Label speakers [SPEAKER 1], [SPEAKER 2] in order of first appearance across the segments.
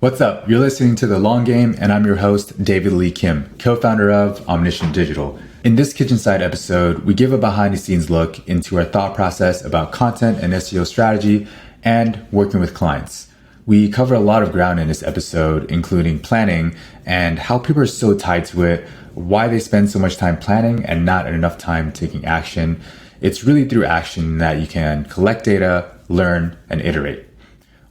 [SPEAKER 1] What's up? You're listening to The Long Game, and I'm your host, David Lee Kim, co-founder of Omniscient Digital. In this Kitchen Side episode, we give a behind-the-scenes look into our thought process about content and SEO strategy and working with clients. We cover a lot of ground in this episode, including planning and how people are so tied to it, why they spend so much time planning and not enough time taking action. It's really through action that you can collect data, learn, and iterate.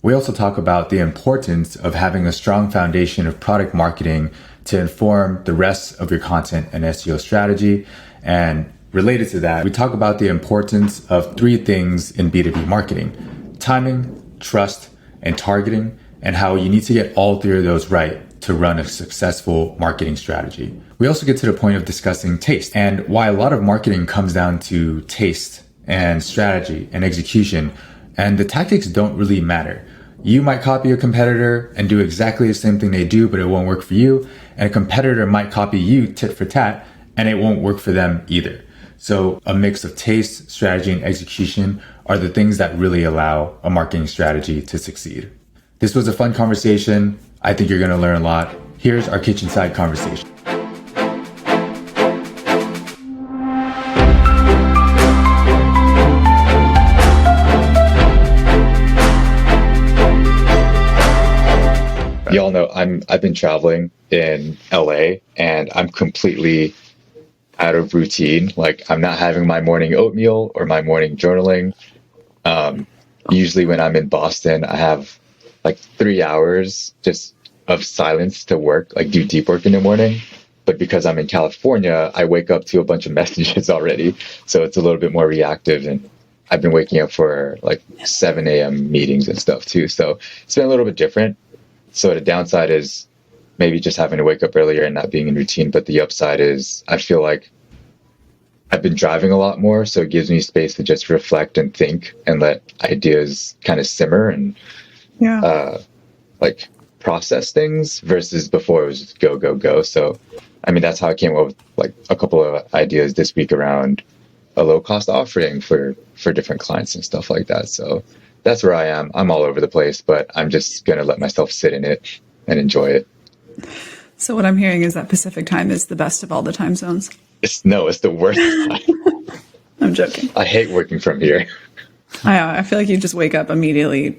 [SPEAKER 1] We also talk about the importance of having a strong foundation of product marketing to inform the rest of your content and SEO strategy. And related to that, we talk about the importance of three things in B2B marketing: timing, trust, and targeting, and how you need to get all three of those right to run a successful marketing strategy. We also get to the point of discussing taste and why a lot of marketing comes down to taste and strategy and execution, and the tactics don't really matter. You might copy a competitor and do exactly the same thing they do, but it won't work for you. And a competitor might copy you tit for tat, and it won't work for them either. So a mix of taste, strategy, and execution are the things that really allow a marketing strategy to succeed. This was a fun conversation. I think you're going to learn a lot. Here's our kitchen side conversation. Y'all know I've been traveling in LA and I'm completely out of routine. Like, I'm not having my morning oatmeal or my morning journaling. Usually when I'm in Boston, I have like 3 hours just of silence to work, like do deep work in the morning. But because I'm in California, I wake up to a bunch of messages already. So it's a little bit more reactive, and I've been waking up for like 7 a.m. meetings and stuff too. So it's been a little bit different. So the downside is maybe just having to wake up earlier and not being in routine. But the upside is I feel like I've been driving a lot more. So it gives me space to just reflect and think and let ideas kind of simmer and like process things, versus before it was just go, go, go. So, I mean, that's how I came up with like a couple of ideas this week around a low cost offering for different clients and stuff like that. So that's where I am. I'm all over the place, but I'm just going to let myself sit in it and enjoy it.
[SPEAKER 2] So what I'm hearing is that Pacific time is the best of all the time zones.
[SPEAKER 1] It's the worst time.
[SPEAKER 2] I'm joking.
[SPEAKER 1] I hate working from here.
[SPEAKER 2] I feel like you just wake up immediately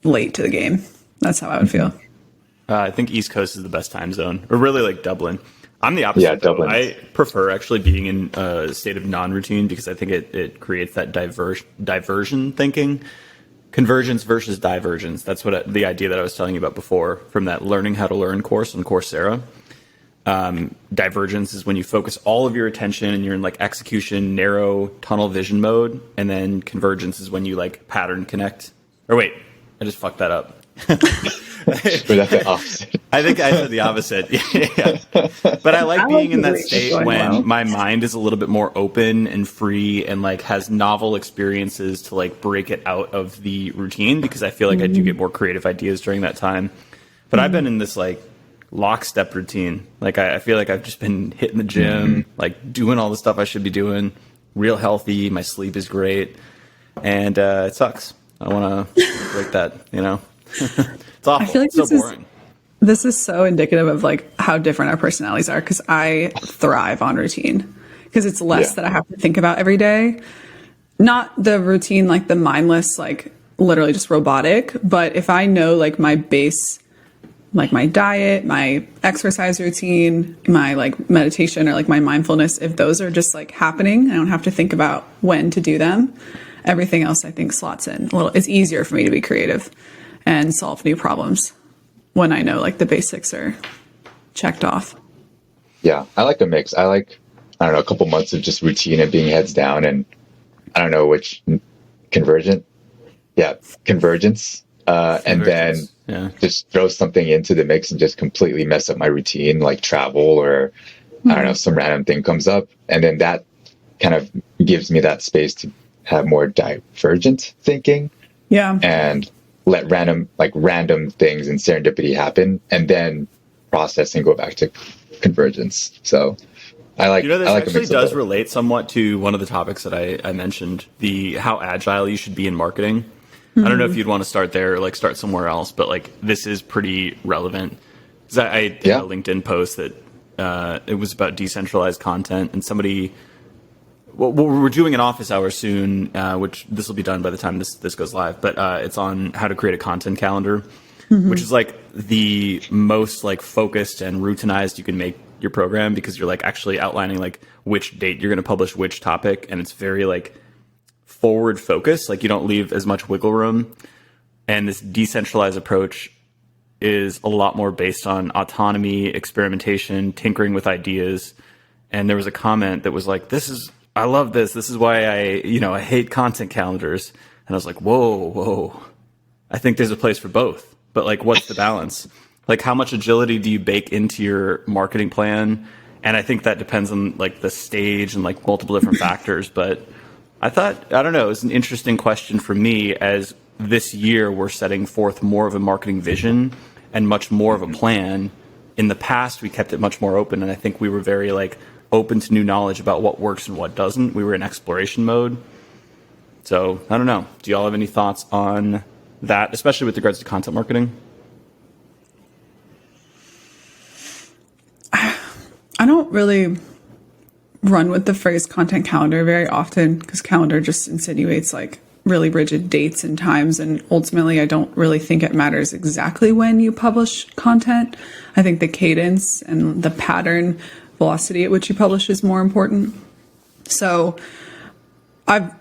[SPEAKER 2] late to the game. That's how I would feel.
[SPEAKER 3] I think East Coast is the best time zone, or really like Dublin. I'm the opposite.
[SPEAKER 1] Yeah, Dublin.
[SPEAKER 3] I prefer actually being in a state of non-routine because I think it creates that diversion thinking. Convergence versus divergence. That's what the idea that I was telling you about before from that Learning How to Learn course on Coursera. Divergence is when you focus all of your attention and you're in like execution, narrow tunnel vision mode. And then convergence is when you like pattern connect. Or wait, I just fucked that up.
[SPEAKER 1] That's the opposite.
[SPEAKER 3] I think I said the opposite. Yeah. But I like being in that state when my mind is a little bit more open and free and like has novel experiences to like break it out of the routine, because I feel like I do get more creative ideas during that time. But I've been in this like lockstep routine. Like I feel like I've just been hitting the gym, like doing all the stuff I should be doing, real healthy. My sleep is great. And it sucks. I want to break that, you know? It's awful.
[SPEAKER 2] I feel like
[SPEAKER 3] it's so boring.
[SPEAKER 2] This is so indicative of like how different our personalities are, because I thrive on routine because it's less that I have to think about every day. Not the routine, like the mindless, like literally just robotic. But if I know like my base, like my diet, my exercise routine, my like meditation or like my mindfulness, if those are just like happening, I don't have to think about when to do them. Everything else I think slots in a little. It's easier for me to be creative and solve new problems when I know like the basics are checked off.
[SPEAKER 1] Yeah, I like a mix. I like, I don't know, a couple months of just routine and being heads down, and I don't know which convergence. And then just throw something into the mix and just completely mess up my routine, like travel or I don't know, some random thing comes up. And then that kind of gives me that space to have more divergent thinking.
[SPEAKER 2] Yeah.
[SPEAKER 1] And let random things and serendipity happen, and then process and go back to convergence. So I like,
[SPEAKER 3] this
[SPEAKER 1] I like
[SPEAKER 3] actually does relate somewhat to one of the topics that I mentioned, the how agile you should be in marketing. I don't know if you'd want to start there or like start somewhere else, but like this is pretty relevant. 'Cause I did a LinkedIn post that it was about decentralized content, and somebody, well, we're doing an office hour soon, which this will be done by the time this goes live, but it's on how to create a content calendar, which is like the most like focused and routinized you can make your program, because you're like actually outlining like which date you're going to publish which topic, and it's very like forward focused, like you don't leave as much wiggle room. And this decentralized approach is a lot more based on autonomy, experimentation, tinkering with ideas. And there was a comment that was like, I love this. This is why I hate content calendars. And I was like, whoa. I think there's a place for both, but like, what's the balance? Like, how much agility do you bake into your marketing plan? And I think that depends on like the stage and like multiple different factors. But I don't know, it was an interesting question for me, as this year we're setting forth more of a marketing vision and much more of a plan. In the past, we kept it much more open, and I think we were very like open to new knowledge about what works and what doesn't. We were in exploration mode. So I don't know. Do y'all have any thoughts on that, especially with regards to content marketing?
[SPEAKER 2] I don't really run with the phrase content calendar very often, because calendar just insinuates like really rigid dates and times. And ultimately, I don't really think it matters exactly when you publish content. I think the cadence and the pattern velocity at which you publish is more important. So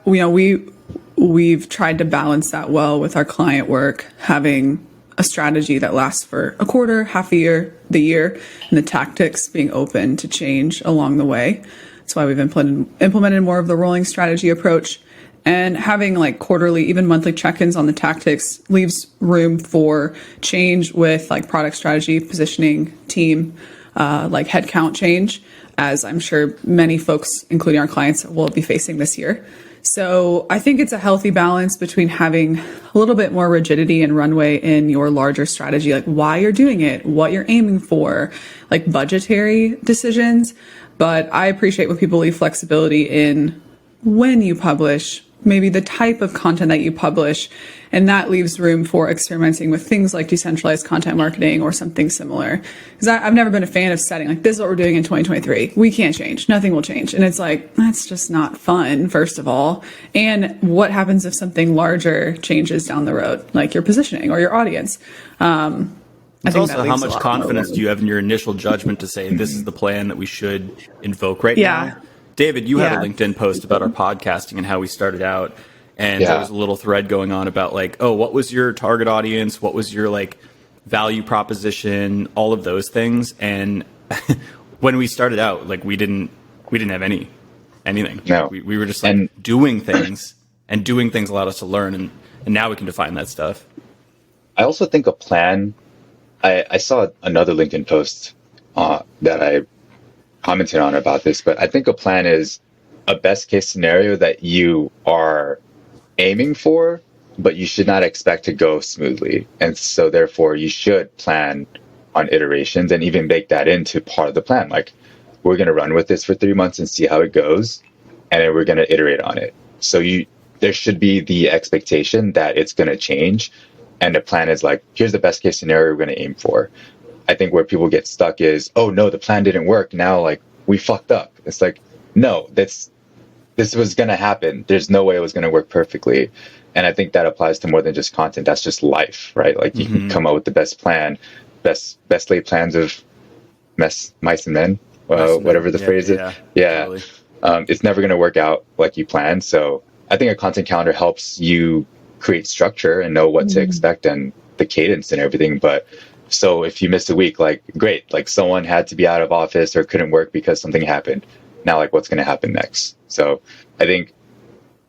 [SPEAKER 2] we've tried to balance that well with our client work, having a strategy that lasts for a quarter, half a year, the year, and the tactics being open to change along the way. That's why we've implemented more of the rolling strategy approach, and having like quarterly, even monthly check-ins on the tactics leaves room for change with like product strategy, positioning, team, like headcount change, as I'm sure many folks, including our clients, will be facing this year. So I think it's a healthy balance between having a little bit more rigidity and runway in your larger strategy, like why you're doing it, what you're aiming for, like budgetary decisions. But I appreciate when people leave flexibility in when you publish, maybe the type of content that you publish, and that leaves room for experimenting with things like decentralized content marketing or something similar. Because I've never been a fan of setting like, this is what we're doing in 2023. We can't change. Nothing will change. And it's like, that's just not fun, first of all. And what happens if something larger changes down the road, like your positioning or your audience?
[SPEAKER 3] It's also how much confidence do you have in your initial judgment to say this is the plan that we should invoke right now? David, you had a LinkedIn post about our podcasting and how we started out. And there was a little thread going on about like, oh, what was your target audience? What was your like value proposition? All of those things. And when we started out, like we didn't have anything. No. We were just like doing things, and doing things allowed us to learn. And now we can define that stuff.
[SPEAKER 4] I also think a plan, I saw another LinkedIn post that I commented on about this, but I think a plan is a best case scenario that you are aiming for, but you should not expect to go smoothly. And so therefore you should plan on iterations and even bake that into part of the plan. Like, we're going to run with this for 3 months and see how it goes, and then we're going to iterate on it. So there should be the expectation that it's going to change. And the plan is like, here's the best case scenario we're going to aim for. I think where people get stuck is, oh no, the plan didn't work. Now, like, we fucked up. It's like, no, this was going to happen. There's no way it was going to work perfectly. And I think that applies to more than just content. That's just life, right? Like, you can come up with the best plan, best laid plans of mice and men, whatever the phrase is. Yeah. Totally. It's never going to work out like you planned. So I think a content calendar helps you create structure and know what to expect and the cadence and everything. But so if you missed a week, like, great, like someone had to be out of office or couldn't work because something happened. Now, like, what's going to happen next? So I think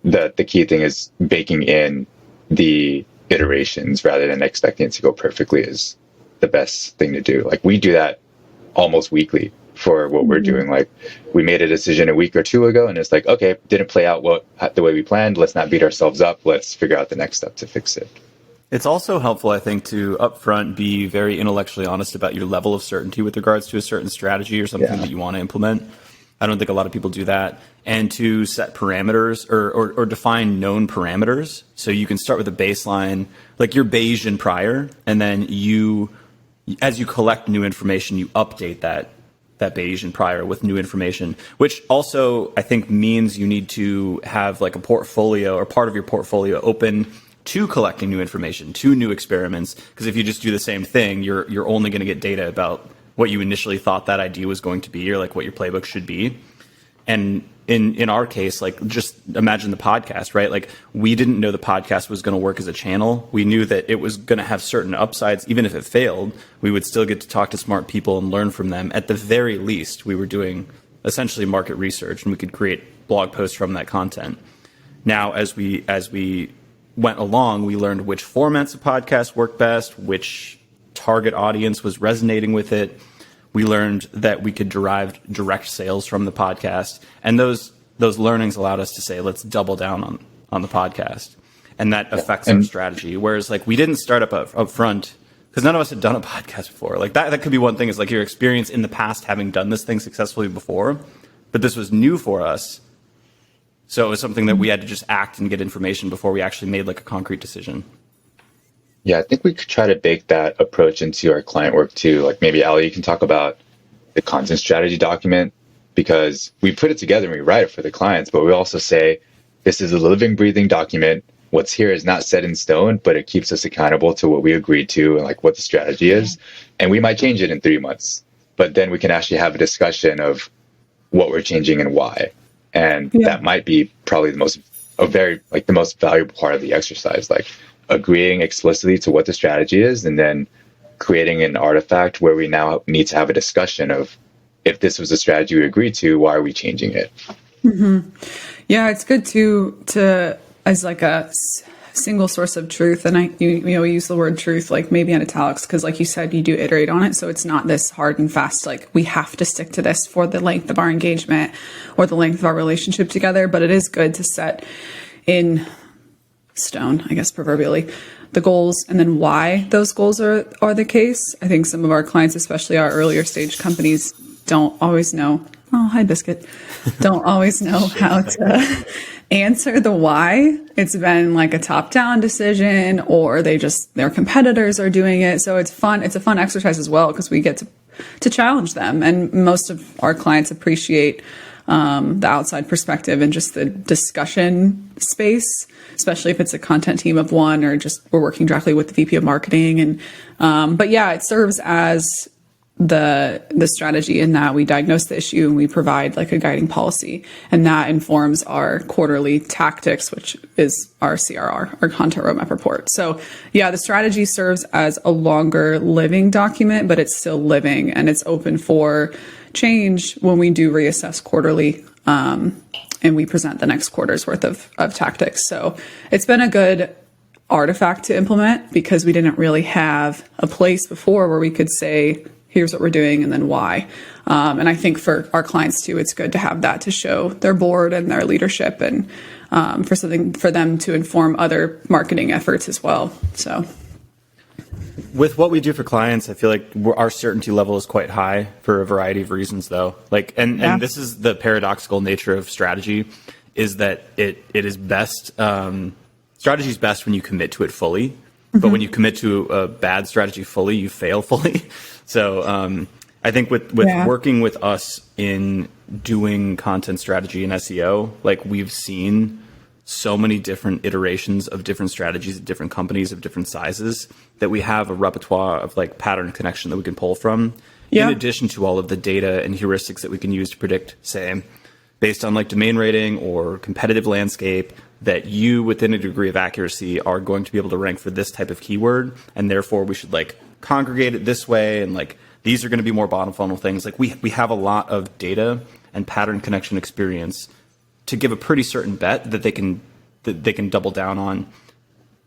[SPEAKER 4] the key thing is baking in the iterations rather than expecting it to go perfectly is the best thing to do. Like, we do that almost weekly for what we're doing. Like, we made a decision a week or two ago, and it's like, okay, didn't play out the way we planned. Let's not beat ourselves up. Let's figure out the next step to fix it.
[SPEAKER 3] It's also helpful, I think, to upfront be very intellectually honest about your level of certainty with regards to a certain strategy or something that you want to implement. I don't think a lot of people do that. And to set parameters or define known parameters. So you can start with a baseline, like your Bayesian prior, and then as you collect new information, you update that Bayesian prior with new information, which also I think means you need to have like a portfolio or part of your portfolio open to collecting new information, to new experiments. Because if you just do the same thing, you're only going to get data about what you initially thought that idea was going to be, or like what your playbook should be. And in our case, like just imagine the podcast, right? Like we didn't know the podcast was going to work as a channel. We knew that it was going to have certain upsides. Even if it failed, we would still get to talk to smart people and learn from them. At the very least, we were doing essentially market research, and we could create blog posts from that content. Now, as we went along, we learned which formats of podcasts work best, which target audience was resonating with it. We learned that we could derive direct sales from the podcast. And those learnings allowed us to say, let's double down on the podcast. And that affects our strategy. Whereas like we didn't start up front because none of us had done a podcast before. Like that could be one thing, is like your experience in the past having done this thing successfully before, but this was new for us. So it was something that we had to just act and get information before we actually made like a concrete decision.
[SPEAKER 4] Yeah, I think we could try to bake that approach into our client work too. Like maybe Ali, you can talk about the content strategy document, because we put it together and we write it for the clients, but we also say, this is a living, breathing document. What's here is not set in stone, but it keeps us accountable to what we agreed to and like what the strategy is. And we might change it in 3 months, but then we can actually have a discussion of what we're changing and why. And that might be probably the most valuable part of the exercise, like agreeing explicitly to what the strategy is, and then creating an artifact where we now need to have a discussion of, if this was a strategy we agreed to, why are we changing it?
[SPEAKER 2] Mm-hmm. Yeah, it's good to as like a single source of truth. And we use the word truth, like maybe in italics, because like you said, you do iterate on it. So it's not this hard and fast, like we have to stick to this for the length of our engagement or the length of our relationship together. But it is good to set in stone, I guess, proverbially, the goals, and then why those goals are the case. I think some of our clients, especially our earlier stage companies, don't always know. Oh, hi, Biscuit. Don't always know how to answer the why. It's been like a top-down decision, or their competitors are doing it. So it's fun. It's a fun exercise as well, because we get to challenge them. And most of our clients appreciate the outside perspective and just the discussion space, especially if it's a content team of one, or just we're working directly with the VP of marketing. And but yeah, it serves as the strategy in that we diagnose the issue and we provide like a guiding policy, and that informs our quarterly tactics, which is our CRR, our content roadmap report. So yeah, the strategy serves as a longer living document, but it's still living and it's open for change when we do reassess quarterly, and we present the next quarter's worth of tactics. So it's been a good artifact to implement, because we didn't really have a place before where we could say, here's what we're doing and then why. And I think for our clients too, it's good to have that to show their board and their leadership, and for them to inform other marketing efforts as well. So
[SPEAKER 3] with what we do for clients, I feel like our certainty level is quite high for a variety of reasons, though. Like, and this is the paradoxical nature of strategy, is that it is best. Strategy is best when you commit to it fully, but when you commit to a bad strategy fully, you fail fully. So I think with working with us in doing content strategy and SEO, like we've seen so many different iterations of different strategies at different companies of different sizes, that we have a repertoire of like pattern connection that we can pull from, in addition to all of the data and heuristics that we can use to predict, say, based on like domain rating or competitive landscape, that you within a degree of accuracy are going to be able to rank for this type of keyword, and therefore we should like congregate it this way, and like these are going to be more bottom funnel things. Like we have a lot of data and pattern connection experience to give a pretty certain bet that they can double down on,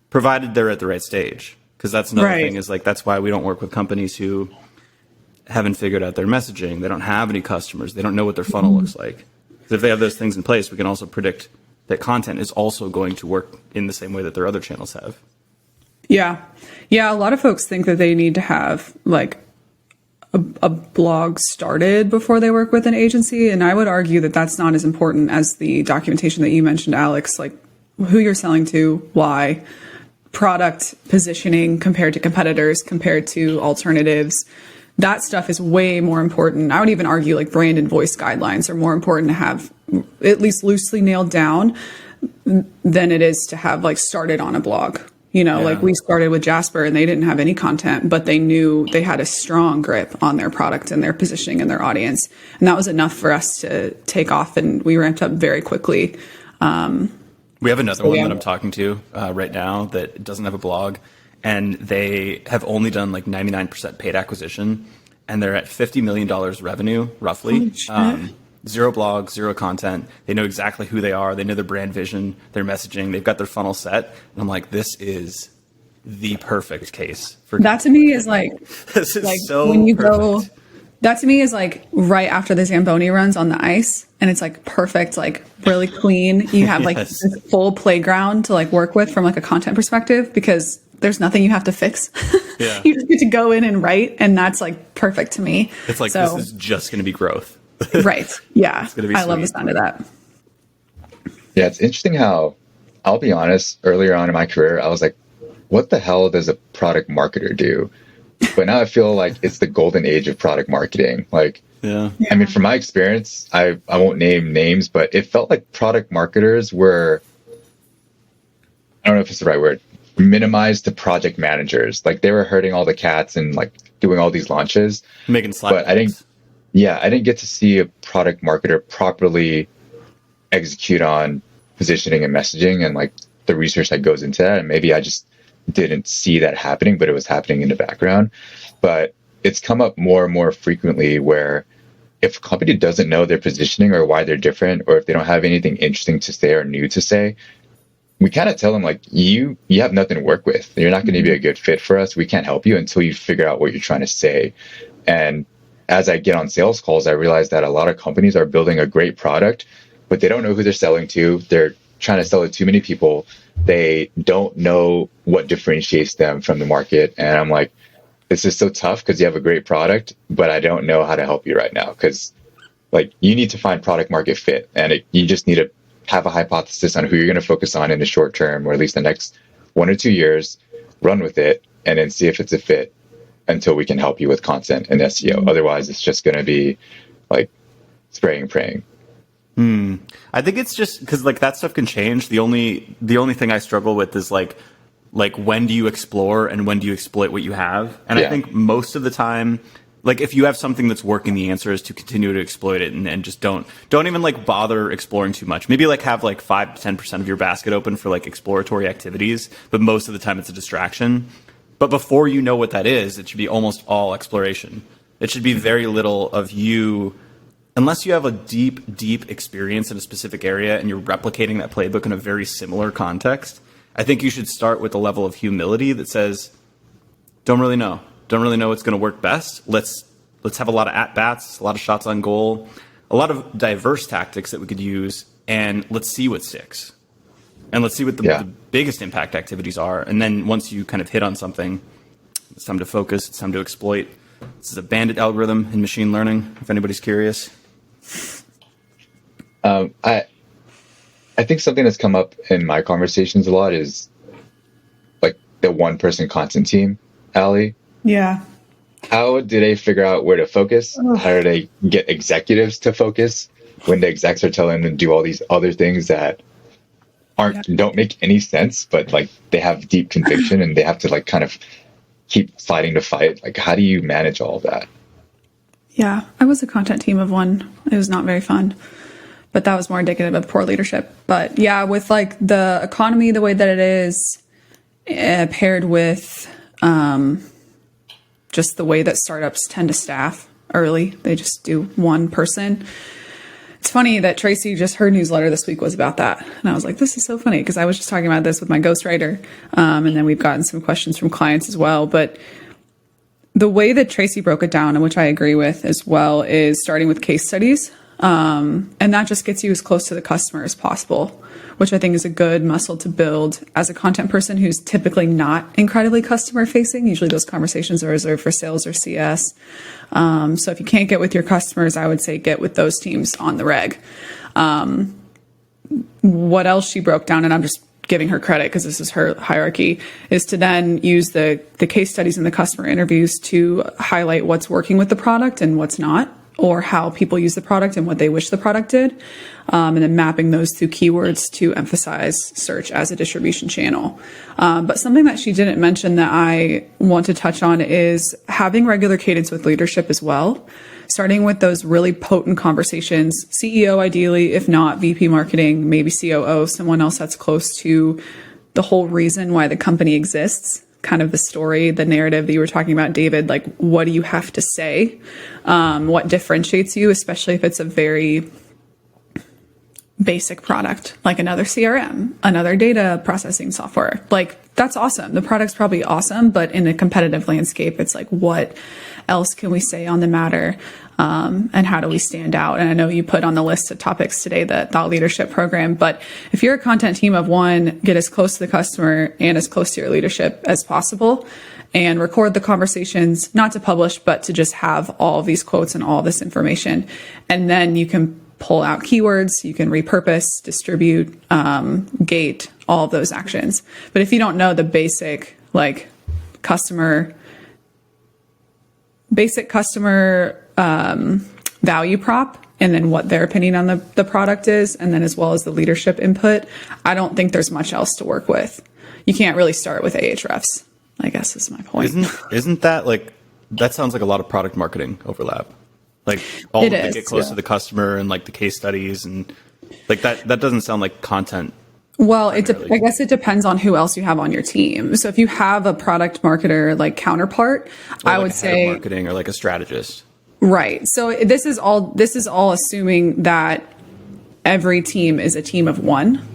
[SPEAKER 3] provided they're at the right stage. Because that's another thing, is like that's why we don't work with companies who haven't figured out their messaging. They don't have any customers. They don't know what their funnel looks like. So if they have those things in place, we can also predict that content is also going to work in the same way that their other channels have.
[SPEAKER 2] Yeah. A lot of folks think that they need to have like a blog started before they work with an agency. And I would argue that that's not as important as the documentation that you mentioned, Alex, like who you're selling to, why, product positioning compared to competitors, compared to alternatives. That stuff is way more important. I would even argue like brand and voice guidelines are more important to have at least loosely nailed down than it is to have like started on a blog. You know, like we started with Jasper and they didn't have any content, but they knew they had a strong grip on their product and their positioning and their audience. And that was enough for us to take off, and we ramped up very quickly.
[SPEAKER 3] We have another one that I'm talking to right now that doesn't have a blog, and they have only done like 99% paid acquisition, and they're at $50 million revenue, roughly. Zero blog, zero content. They know exactly who they are. They know their brand vision, their messaging. They've got their funnel set. And I'm like, this is the perfect case for
[SPEAKER 2] that. To me is like,
[SPEAKER 3] this is
[SPEAKER 2] like
[SPEAKER 3] so
[SPEAKER 2] when you
[SPEAKER 3] perfect.
[SPEAKER 2] go, that to me is like right after the Zamboni runs on the ice, and it's like perfect, like really clean. You have like
[SPEAKER 3] Yes.
[SPEAKER 2] this full playground to like work with from like a content perspective, because there's nothing you have to fix.
[SPEAKER 3] Yeah.
[SPEAKER 2] You just get to go in and write, and that's like perfect to me.
[SPEAKER 3] It's like,
[SPEAKER 2] so,
[SPEAKER 3] this is just going to be growth.
[SPEAKER 2] right. Yeah.
[SPEAKER 3] gonna be
[SPEAKER 2] I love
[SPEAKER 3] sweet.
[SPEAKER 2] the sound of that.
[SPEAKER 4] Yeah, it's interesting how, I'll be honest, earlier on in my career, I was like, what the hell does a product marketer do? But now I feel like it's the golden age of product marketing. Like,
[SPEAKER 3] Yeah.
[SPEAKER 4] I mean, from my experience, I won't name names, but it felt like product marketers were, I don't know if it's the right word, minimized to project managers. Like they were herding all the cats and like doing all these launches.
[SPEAKER 3] Making slide
[SPEAKER 4] But I didn't get to see a product marketer properly execute on positioning and messaging and like the research that goes into that. And maybe I just didn't see that happening, but it was happening in the background. But it's come up more and more frequently where if a company doesn't know their positioning or why they're different, or if they don't have anything interesting to say or new to say, we kind of tell them like, you have nothing to work with. You're not going to be a good fit for us. We can't help you until you figure out what you're trying to say. And as I get on sales calls, I realize that a lot of companies are building a great product, but they don't know who they're selling to. They're trying to sell it to too many people. They don't know what differentiates them from the market. And I'm like, this is so tough because you have a great product, but I don't know how to help you right now. Because like you need to find product market fit, and you just need to have a hypothesis on who you're going to focus on in the short term, or at least the next 1 or 2 years, run with it, and then see if it's a fit until we can help you with content and SEO. Otherwise, it's just going to be like spraying and praying.
[SPEAKER 3] I think it's just because like that stuff can change. The only thing I struggle with is like when do you explore and when do you exploit what you have? And I think most of the time, like if you have something that's working, the answer is to continue to exploit it and just don't even like bother exploring too much. Maybe like have like 5 to 10% of your basket open for like exploratory activities, but most of the time it's a distraction. But before you know what that is, it should be almost all exploration. It should be very little of you, unless you have a deep experience in a specific area and you're replicating that playbook in a very similar context. I think you should start with a level of humility that says, don't really know what's going to work best. Let's have a lot of at-bats, a lot of shots on goal, a lot of diverse tactics that we could use, and let's see what sticks. And let's see what the biggest impact activities are. And then once you kind of hit on something, it's time to focus. It's time to exploit. This is a bandit algorithm in machine learning, if anybody's curious.
[SPEAKER 4] I think something that's come up in my conversations a lot is like the one-person content team, Allie.
[SPEAKER 2] Yeah.
[SPEAKER 4] How do they figure out where to focus? How do they get executives to focus when the execs are telling them to do all these other things that don't make any sense, but like they have deep conviction and they have to like kind of keep fighting the fight? Like, how do you manage all of that?
[SPEAKER 2] Yeah, I was a content team of one. It was not very fun, but that was more indicative of poor leadership. But yeah, with like the economy the way that it is, paired with just the way that startups tend to staff early, they just do one person. It's funny that Tracy, just her newsletter this week was about that. And I was like, this is so funny, because I was just talking about this with my ghostwriter. And then we've gotten some questions from clients as well. But the way that Tracy broke it down, and which I agree with as well, is starting with case studies. And that just gets you as close to the customer as possible, which I think is a good muscle to build as a content person who's typically not incredibly customer facing. Usually those conversations are reserved for sales or CS. So if you can't get with your customers, I would say get with those teams on the reg. What else she broke down, and I'm just giving her credit because this is her hierarchy, is to then use the case studies and the customer interviews to highlight what's working with the product and what's not, or how people use the product and what they wish the product did. And then mapping those through keywords to emphasize search as a distribution channel. But something that she didn't mention that I want to touch on is having regular cadence with leadership as well. Starting with those really potent conversations, CEO ideally, if not VP marketing, maybe COO, someone else that's close to the whole reason why the company exists, kind of the story, the narrative that you were talking about, David, like what do you have to say? What differentiates you, especially if it's a very basic product, like another CRM, another data processing software. Like that's awesome. The product's probably awesome, but in a competitive landscape, it's like, what else can we say on the matter? And how do we stand out? And I know you put on the list of topics today, the thought leadership program, but if you're a content team of one, get as close to the customer and as close to your leadership as possible and record the conversations, not to publish, but to just have all of these quotes and all this information. And then you can pull out keywords, you can repurpose, distribute, gate, all of those actions. But if you don't know the basic customer value prop, and then what their opinion on the product is, and then as well as the leadership input, I don't think there's much else to work with. You can't really start with Ahrefs, I guess is my point.
[SPEAKER 3] Isn't that that sounds like a lot of product marketing overlap? Like all of it get close to the customer and like the case studies and like that doesn't sound like content.
[SPEAKER 2] Well, I guess it depends on who else you have on your team. So if you have a product marketer like counterpart, I would say
[SPEAKER 3] head of marketing or like a strategist.
[SPEAKER 2] Right. So this is all assuming that every team is a team of one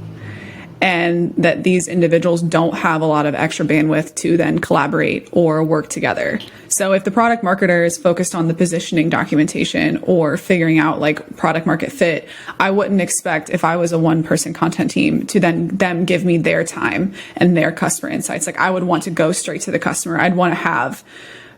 [SPEAKER 2] and that these individuals don't have a lot of extra bandwidth to then collaborate or work together. So if the product marketer is focused on the positioning documentation or figuring out like product market fit, I wouldn't expect if I was a one person content team to then them give me their time and their customer insights. Like I would want to go straight to the customer. I'd want to have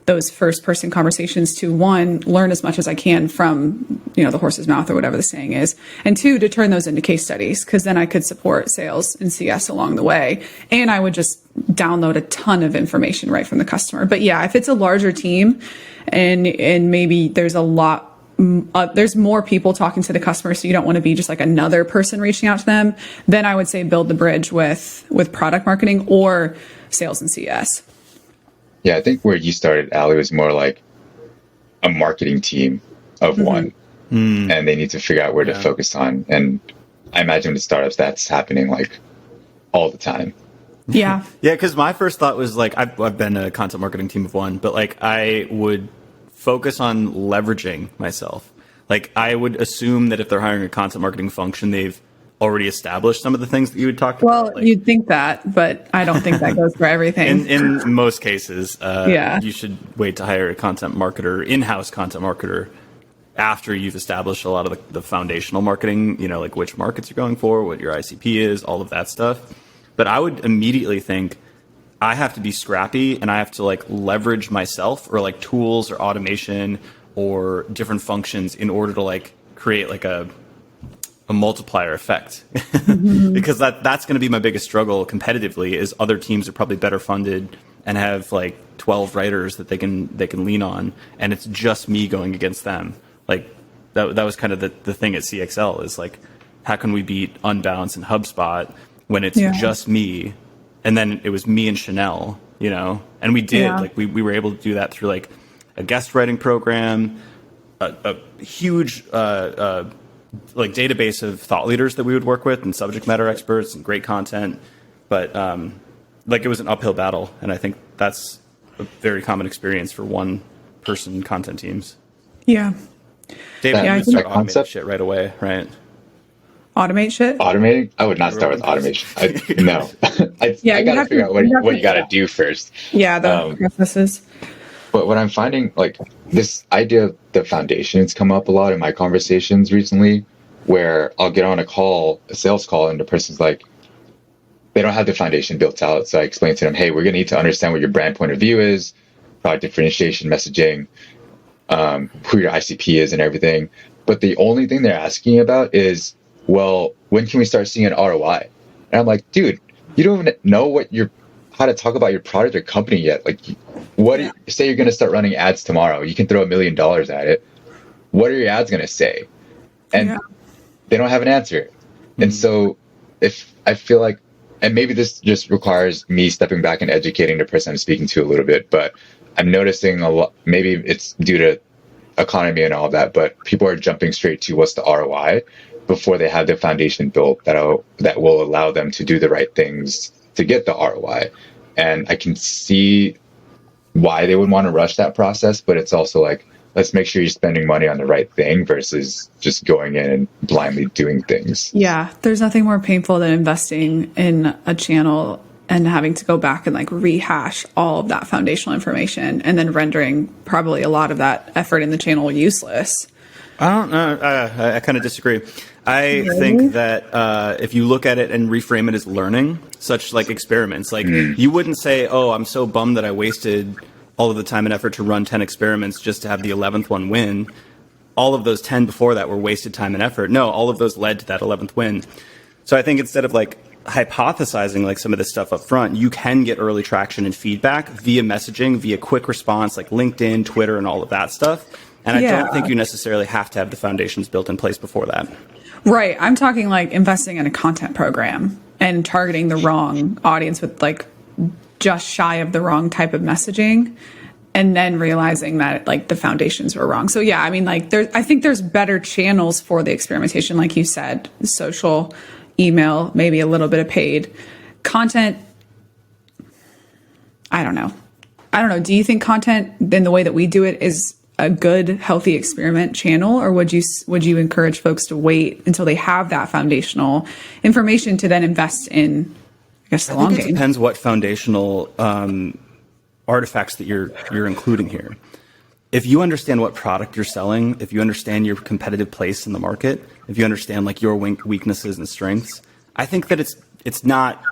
[SPEAKER 2] those first person conversations to one, learn as much as I can from, the horse's mouth or whatever the saying is. And two, to turn those into case studies, because then I could support sales and CS along the way. And I would just download a ton of information right from the customer. But yeah, if it's a larger team and maybe there's there's more people talking to the customer, so you don't want to be just like another person reaching out to them, then I would say build the bridge with product marketing or sales and CS.
[SPEAKER 4] Yeah, I think where you started, Allie, was more like a marketing team of one, and they need to figure out where to focus on. And I imagine with startups, that's happening like all the time.
[SPEAKER 2] Yeah.
[SPEAKER 3] Yeah, because my first thought was like, I've been a content marketing team of one, but like I would focus on leveraging myself. Like I would assume that if they're hiring a content marketing function, they've already established some of the things that you had talked about.
[SPEAKER 2] Well, you'd think that, but I don't think that goes for everything.
[SPEAKER 3] In most cases, you should wait to hire a content marketer, in-house content marketer, after you've established a lot of the foundational marketing, like which markets you're going for, what your ICP is, all of that stuff. But I would immediately think I have to be scrappy and I have to like leverage myself or like tools or automation or different functions in order to like create like a multiplier effect. Because that's going to be my biggest struggle competitively is other teams are probably better funded and have like 12 writers that they can lean on, and it's just me going against them. Like that was kind of the thing at CXL is like, how can we beat Unbounce and HubSpot when it's just me? And then it was me and Chanel, and we did like we were able to do that through like a guest writing program, a huge like database of thought leaders that we would work with and subject matter experts and great content. But like it was an uphill battle. And I think that's a very common experience for one person content teams.
[SPEAKER 2] Yeah.
[SPEAKER 3] David, you start automating shit right away, right?
[SPEAKER 2] Automate shit?
[SPEAKER 4] Automating? I would not start with automation. I got to figure out what you got to do first.
[SPEAKER 2] Yeah, the processes.
[SPEAKER 4] But what I'm finding, like this idea of the foundation has come up a lot in my conversations recently, where I'll get on a sales call, and the person's like, they don't have the foundation built out. So I explain to them, hey, we're going to need to understand what your brand point of view is, product differentiation, messaging, who your ICP is and everything. But the only thing they're asking about is, well, when can we start seeing an ROI? And I'm like, dude, you don't even know how to talk about your product or company yet. Like, say you're going to start running ads tomorrow. You can throw $1 million at it. What are your ads going to say? And they don't have an answer. And so if I feel like, and maybe this just requires me stepping back and educating the person I'm speaking to a little bit, but I'm noticing a lot, maybe it's due to economy and all that, but people are jumping straight to what's the ROI before they have the foundation built that will allow them to do the right things to get the ROI. And I can see why they would want to rush that process, but it's also like, let's make sure you're spending money on the right thing versus just going in and blindly doing things.
[SPEAKER 2] Yeah, there's nothing more painful than investing in a channel and having to go back and like rehash all of that foundational information and then rendering probably a lot of that effort in the channel useless.
[SPEAKER 3] I don't know. I kind of disagree. I think that if you look at it and reframe it as learning, such like experiments, like you wouldn't say, oh, I'm so bummed that I wasted all of the time and effort to run 10 experiments just to have the 11th one win. All of those 10 before that were wasted time and effort. No, all of those led to that 11th win. So I think instead of like hypothesizing like some of this stuff up front, you can get early traction and feedback via messaging, via quick response, like LinkedIn, Twitter, and all of that stuff. And I don't think you necessarily have to have the foundations built in place before that.
[SPEAKER 2] Right. I'm talking like investing in a content program and targeting the wrong audience with like just shy of the wrong type of messaging, and then realizing that like the foundations were wrong. So yeah, I mean, like I think there's better channels for the experimentation. Like you said, social, email, maybe a little bit of paid content. I don't know. Do you think content in the way that we do it is a good, healthy experiment channel, or would you encourage folks to wait until they have that foundational information to then invest in, I guess, the long game?
[SPEAKER 3] It depends what foundational artifacts that you're including here. If you understand what product you're selling, if you understand your competitive place in the market, if you understand like your weaknesses and strengths, I think that it's not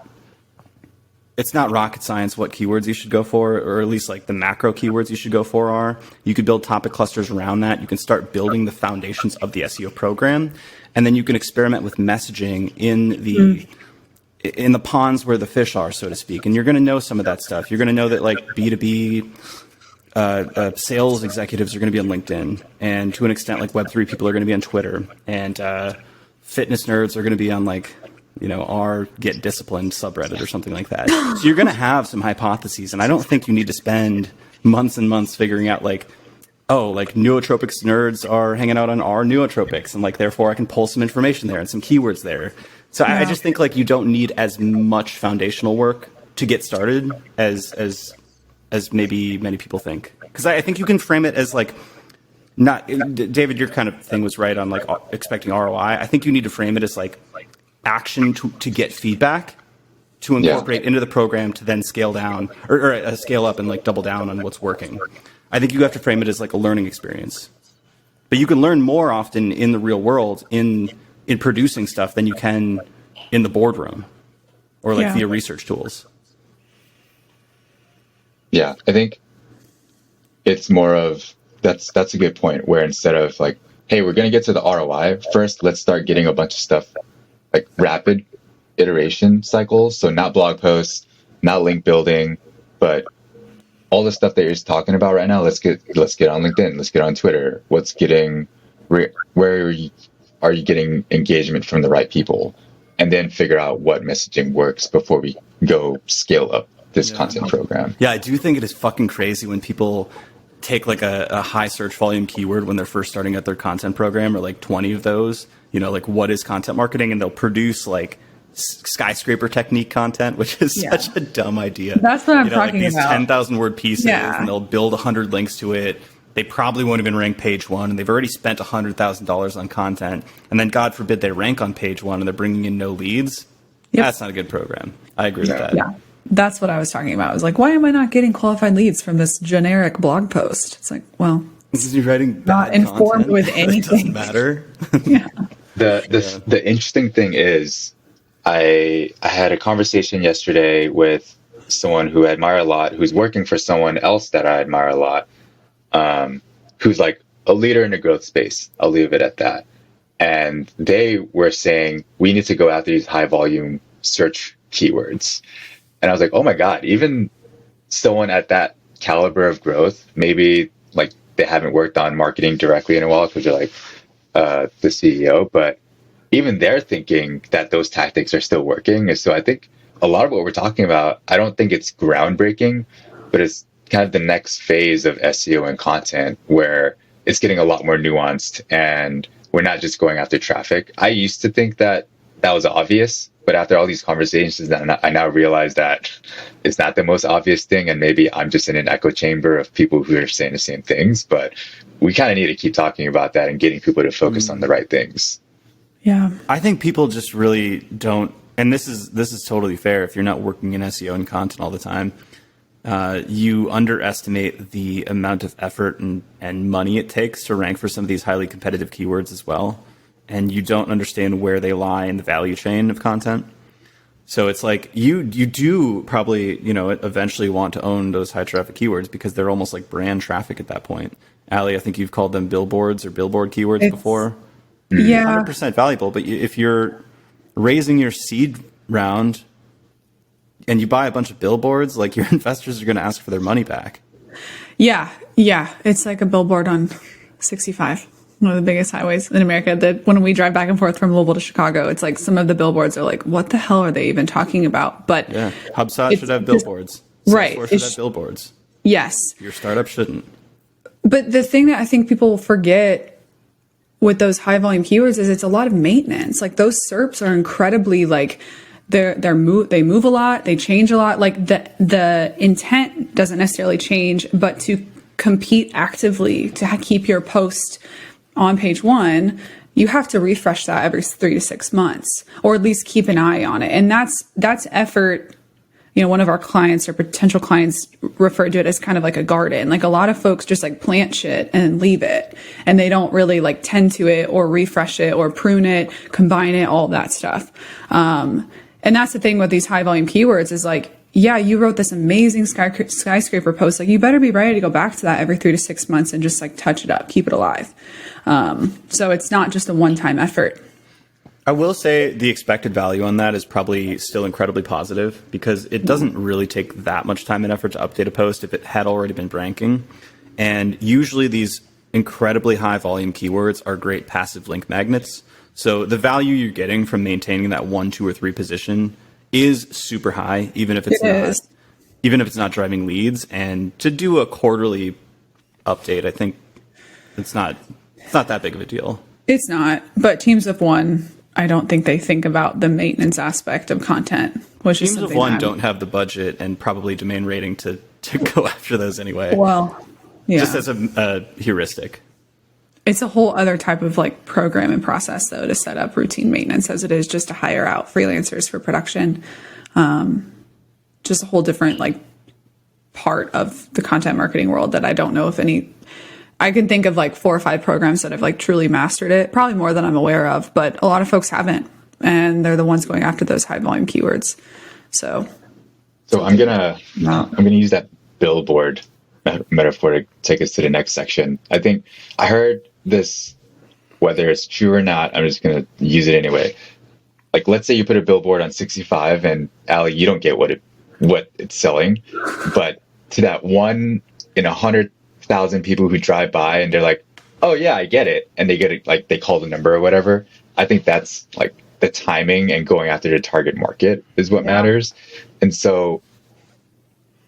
[SPEAKER 3] rocket science what keywords you should go for, or at least like the macro keywords you should go for are. You could build topic clusters around that. You can start building the foundations of the SEO program, and then you can experiment with messaging in the ponds where the fish are, so to speak. And you're going to know some of that stuff. You're going to know that like B2B sales executives are going to be on LinkedIn, and to an extent, like Web3 people are going to be on Twitter, and fitness nerds are going to be on like, our Get Disciplined subreddit or something like that. So you're going to have some hypotheses, and I don't think you need to spend months and months figuring out like, oh, like nootropics nerds are hanging out on our nootropics, and like therefore I can pull some information there and some keywords there. So I just think like you don't need as much foundational work to get started as maybe many people think. Because I think you can frame it as like, not, David, your kind of thing was right on like expecting ROI. I think you need to frame it as like action to get feedback to incorporate into the program to then scale down or scale up and like double down on what's working. I think you have to frame it as like a learning experience. But you can learn more often in the real world in producing stuff than you can in the boardroom or like via research tools.
[SPEAKER 4] Yeah, I think it's more of that's a good point, where instead of like, hey, we're going to get to the ROI first, let's start getting a bunch of stuff like rapid iteration cycles. So not blog posts, not link building, but all the stuff that you're talking about right now. Let's get on LinkedIn. Let's get on Twitter. Where are you getting engagement from the right people? And then figure out what messaging works before we go scale up this content program.
[SPEAKER 3] Yeah, I do think it is fucking crazy when people take like a high search volume keyword when they're first starting out their content program, or like 20 of those, like what is content marketing? And they'll produce like skyscraper technique content, which is such a dumb idea.
[SPEAKER 2] That's what I'm talking
[SPEAKER 3] like these
[SPEAKER 2] about.
[SPEAKER 3] 10,000 word pieces, and they'll build 100 links to it. They probably won't even rank page one, and they've already spent $100,000 on content. And then God forbid they rank on page one and they're bringing in no leads. That's not a good program. I agree with that.
[SPEAKER 2] Yeah. That's what I was talking about. I was like, why am I not getting qualified leads from this generic blog post? It's like, well,
[SPEAKER 3] because you're writing
[SPEAKER 2] not
[SPEAKER 3] bad
[SPEAKER 2] informed
[SPEAKER 3] content.
[SPEAKER 2] with
[SPEAKER 3] It
[SPEAKER 2] anything.
[SPEAKER 3] doesn't matter.
[SPEAKER 2] Yeah.
[SPEAKER 4] The interesting thing is, I had a conversation yesterday with someone who I admire a lot, who's working for someone else that I admire a lot, who's like a leader in the growth space. I'll leave it at that. And they were saying we need to go after these high volume search keywords. And I was like, oh my God, even someone at that caliber of growth, maybe like they haven't worked on marketing directly in a while because they're like the CEO, but even they're thinking that those tactics are still working. And so I think a lot of what we're talking about, I don't think it's groundbreaking, but it's kind of the next phase of SEO and content where it's getting a lot more nuanced and we're not just going after traffic. I used to think that that was obvious, but after all these conversations, I now realize that it's not the most obvious thing. And maybe I'm just in an echo chamber of people who are saying the same things, but we kind of need to keep talking about that and getting people to focus on the right things.
[SPEAKER 2] Yeah.
[SPEAKER 3] I think people just really don't, and this is totally fair. If you're not working in SEO and content all the time, you underestimate the amount of effort and money it takes to rank for some of these highly competitive keywords as well. And you don't understand where they lie in the value chain of content. So it's like you do probably, eventually want to own those high traffic keywords because they're almost like brand traffic at that point. Allie, I think you've called them billboards or billboard keywords before.
[SPEAKER 2] Yeah.
[SPEAKER 3] 100% valuable. But if you're raising your seed round and you buy a bunch of billboards, like your investors are going to ask for their money back.
[SPEAKER 2] Yeah. Yeah. It's like a billboard on 65, one of the biggest highways in America. That when we drive back and forth from Louisville to Chicago, it's like some of the billboards are like, what the hell are they even talking about? But
[SPEAKER 3] yeah, HubSpot should have billboards.
[SPEAKER 2] Right.
[SPEAKER 3] Salesforce should have billboards.
[SPEAKER 2] Yes.
[SPEAKER 3] Your startup shouldn't.
[SPEAKER 2] But the thing that I think people forget with those high volume keywords is it's a lot of maintenance. Like those SERPs are incredibly like they move a lot, they change a lot. Like the intent doesn't necessarily change, but to compete actively to keep your post on page one, you have to refresh that every 3 to 6 months, or at least keep an eye on it. And that's effort. One of our clients or potential clients referred to it as kind of like a garden. Like a lot of folks just like plant shit and leave it, and they don't really like tend to it or refresh it or prune it, combine it, all that stuff. And that's the thing with these high volume keywords is like, yeah, you wrote this amazing skyscraper post. Like you better be ready to go back to that every 3 to 6 months and just like touch it up, keep it alive. So it's not just a one-time effort.
[SPEAKER 3] I will say the expected value on that is probably still incredibly positive because it doesn't really take that much time and effort to update a post if it had already been ranking. And usually these incredibly high volume keywords are great passive link magnets. So the value you're getting from maintaining that 1, 2, or 3 position is super high, even if it's not driving leads. And to do a quarterly update, I think it's not that big of a deal.
[SPEAKER 2] It's not, but teams of one, I don't think they think about the maintenance aspect of content, which is
[SPEAKER 3] teams of one don't have the budget and probably domain rating to go after those anyway.
[SPEAKER 2] Well, yeah.
[SPEAKER 3] Just as a heuristic.
[SPEAKER 2] It's a whole other type of like program and process though to set up routine maintenance as it is just to hire out freelancers for production. Just a whole different like part of the content marketing world that I don't know if I can think of like 4 or 5 programs that have like truly mastered it, probably more than I'm aware of, but a lot of folks haven't, and they're the ones going after those high volume keywords. So
[SPEAKER 4] I'm gonna use that billboard metaphor to take us to the next section. I think I heard this, whether it's true or not, I'm just gonna use it anyway. Like, let's say you put a billboard on 65, and Allie, you don't get what it's selling, but to that 1 in 100,000 people who drive by and they're like, oh yeah, I get it, and they get it, like they call the number or whatever. I think that's like the timing and going after the target market is what matters. And so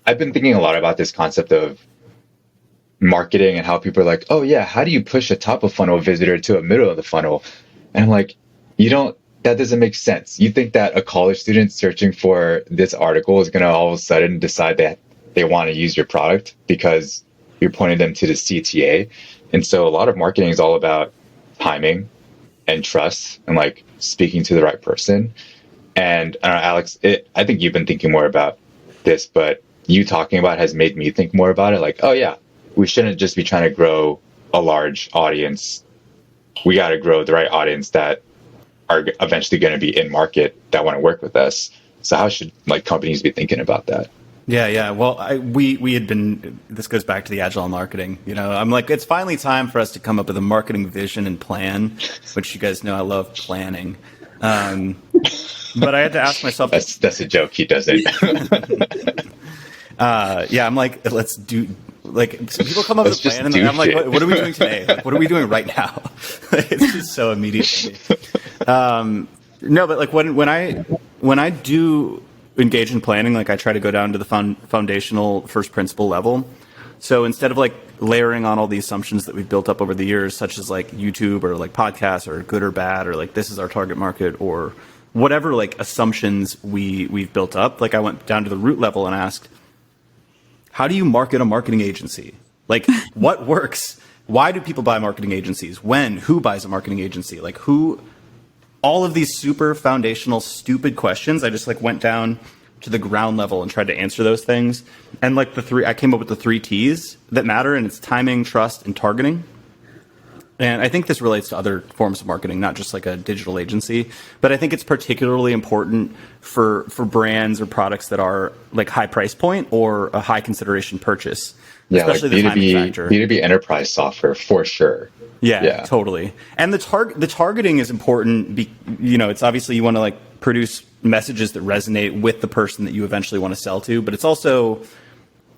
[SPEAKER 4] I've been thinking a lot about this concept of marketing and how people are like, oh yeah, how do you push a top of funnel visitor to a middle of the funnel? And I'm like, that doesn't make sense. You think that a college student searching for this article is going to all of a sudden decide that they want to use your product because you're pointing them to the CTA. And so a lot of marketing is all about timing and trust and like speaking to the right person. And Alex, I think you've been thinking more about this, but you talking about it has made me think more about it. Like, oh yeah, we shouldn't just be trying to grow a large audience. We got to grow the right audience that are eventually going to be in market that want to work with us. So how should like companies be thinking about that?
[SPEAKER 3] Yeah. Well, we had been, this goes back to the agile marketing, you know, I'm like, it's finally time for us to come up with a marketing vision and plan, which you guys know I love planning. But I had to ask myself,
[SPEAKER 4] that's a joke. He doesn't.
[SPEAKER 3] I'm like, let's do, like, so people come up with a plan and I'm like, what are we doing today? Like, what are we doing right now? It's just so immediate to me. No, but like when I do engage in planning, like I try to go down to the foundational first principle level. So instead of like layering on all the assumptions that we've built up over the years, such as like YouTube or like podcasts or good or bad, or like this is our target market or whatever, like assumptions we've built up, like I went down to the root level and asked, how do you market a marketing agency? Like what works? Why do people buy marketing agencies? When? Who buys a marketing agency? Like who? All of these super foundational, stupid questions, I just like went down to the ground level and tried to answer those things. And like I came up with the 3 T's that matter, and it's timing, trust, and targeting. And I think this relates to other forms of marketing, not just like a digital agency, but I think it's particularly important for brands or products that are like high price point or a high consideration purchase.
[SPEAKER 4] Yeah,
[SPEAKER 3] especially
[SPEAKER 4] like
[SPEAKER 3] the timing factor.
[SPEAKER 4] B2B enterprise software for sure.
[SPEAKER 3] Yeah, totally. And the targeting is important. It's obviously you want to like produce messages that resonate with the person that you eventually want to sell to, but it's also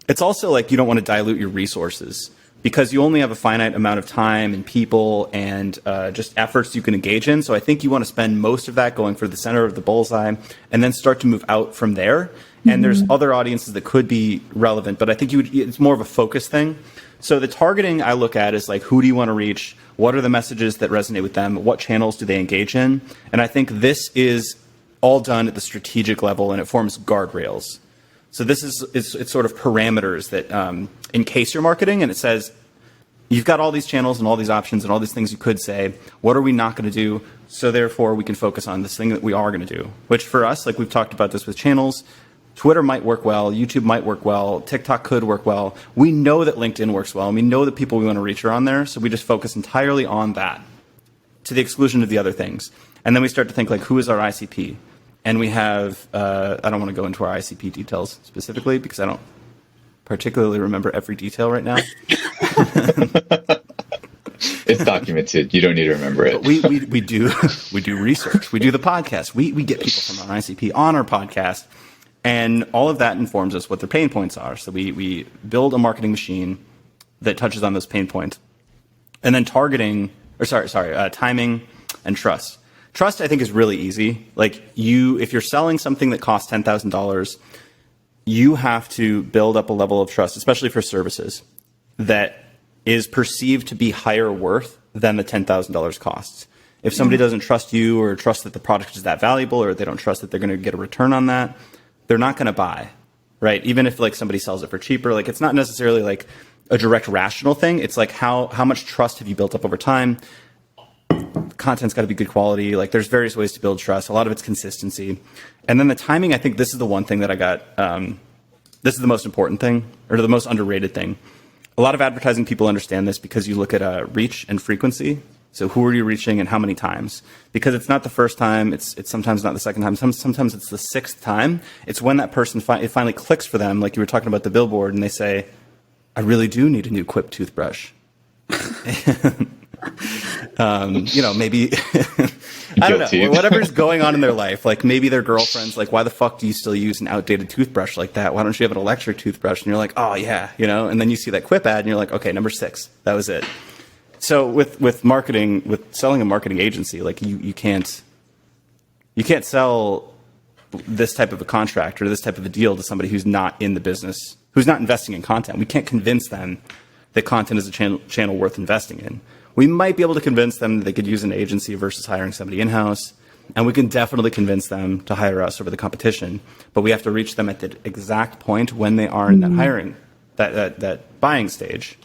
[SPEAKER 3] like you don't want to dilute your resources because you only have a finite amount of time and people and just efforts you can engage in. So I think you want to spend most of that going for the center of the bullseye and then start to move out from there. And there's other audiences that could be relevant, but I think it's more of a focus thing. So the targeting I look at is like, who do you want to reach? What are the messages that resonate with them? What channels do they engage in? And I think this is all done at the strategic level and it forms guardrails. So this it's sort of parameters that encase your marketing, and it says, you've got all these channels and all these options and all these things you could say. What are we not going to do? So therefore we can focus on this thing that we are going to do, which for us, like we've talked about this with channels, Twitter might work well, YouTube might work well, TikTok could work well. We know that LinkedIn works well, and we know that people we want to reach are on there, so we just focus entirely on that to the exclusion of the other things. And then we start to think like, who is our ICP? And we have, I don't want to go into our ICP details specifically because I don't particularly remember every detail right now.
[SPEAKER 4] It's documented. You don't need to remember it.
[SPEAKER 3] We do research. We do the podcast. We get people from our ICP on our podcast. And all of that informs us what their pain points are. So we build a marketing machine that touches on those pain points. And then timing and trust. Trust, I think, is really easy. Like if you're selling something that costs $10,000, you have to build up a level of trust, especially for services, that is perceived to be higher worth than the $10,000 costs. If somebody doesn't trust you or trust that the product is that valuable, or they don't trust that they're going to get a return on that, they're not going to buy, right? Even if like somebody sells it for cheaper, like it's not necessarily like a direct rational thing. It's like how much trust have you built up over time? Content's got to be good quality. Like there's various ways to build trust. A lot of it's consistency. And then the timing, I think this is the one thing that I got. This is the most important thing, or the most underrated thing. A lot of advertising people understand this because you look at reach and frequency. So who are you reaching and how many times? Because it's not the first time. It's sometimes not the second time. Sometimes it's the 6th time. It's when that person it finally clicks for them, like you were talking about the billboard, and they say, I really do need a new Quip toothbrush. Maybe, I don't know, whatever's going on in their life. Like maybe their girlfriend's like, why the fuck do you still use an outdated toothbrush like that? Why don't you have an electric toothbrush? And you're like, oh yeah, and then you see that Quip ad and you're like, okay, number 6, that was it. So with marketing, with selling a marketing agency, like you can't sell this type of a contract or this type of a deal to somebody who's not in the business, who's not investing in content. We can't convince them that content is a channel worth investing in. We might be able to convince them that they could use an agency versus hiring somebody in-house, and we can definitely convince them to hire us over the competition. But we have to reach them at the exact point when they are in that hiring, that buying stage.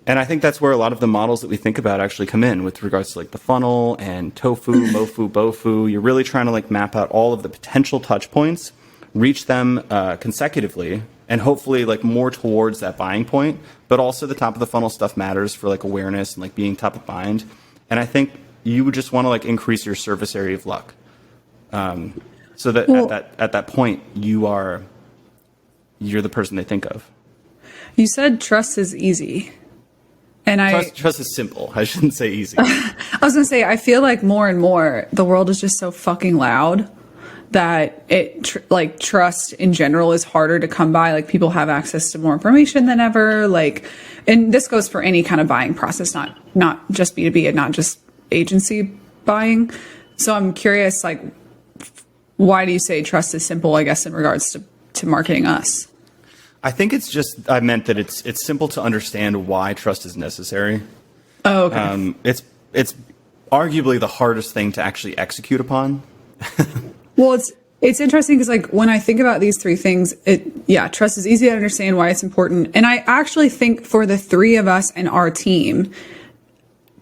[SPEAKER 3] And I think that's where a lot of the models that we think about actually come in with regards to like the funnel and tofu, mofu, bofu. You're really trying to like map out all of the potential touch points reach them consecutively, and hopefully like more towards that buying point. But also the top of the funnel stuff matters for like awareness and like being top of mind. And I think you would just want to like increase your surface area of luck, so that at that point you're the person they think of.
[SPEAKER 2] You said trust is easy. And
[SPEAKER 3] trust is simple. I shouldn't say easy.
[SPEAKER 2] I was going to say, I feel like more and more the world is just so fucking loud that like trust in general is harder to come by. Like people have access to more information than ever. Like, and this goes for any kind of buying process, not just B2B and not just agency buying. So I'm curious, like, why do you say trust is simple, I guess, in regards to marketing us?
[SPEAKER 3] I think I meant that it's simple to understand why trust is necessary.
[SPEAKER 2] Oh, okay.
[SPEAKER 3] It's arguably the hardest thing to actually execute upon.
[SPEAKER 2] Well, it's interesting because like when I think about these three things, trust is easy to understand why it's important. And I actually think for the three of us and our team,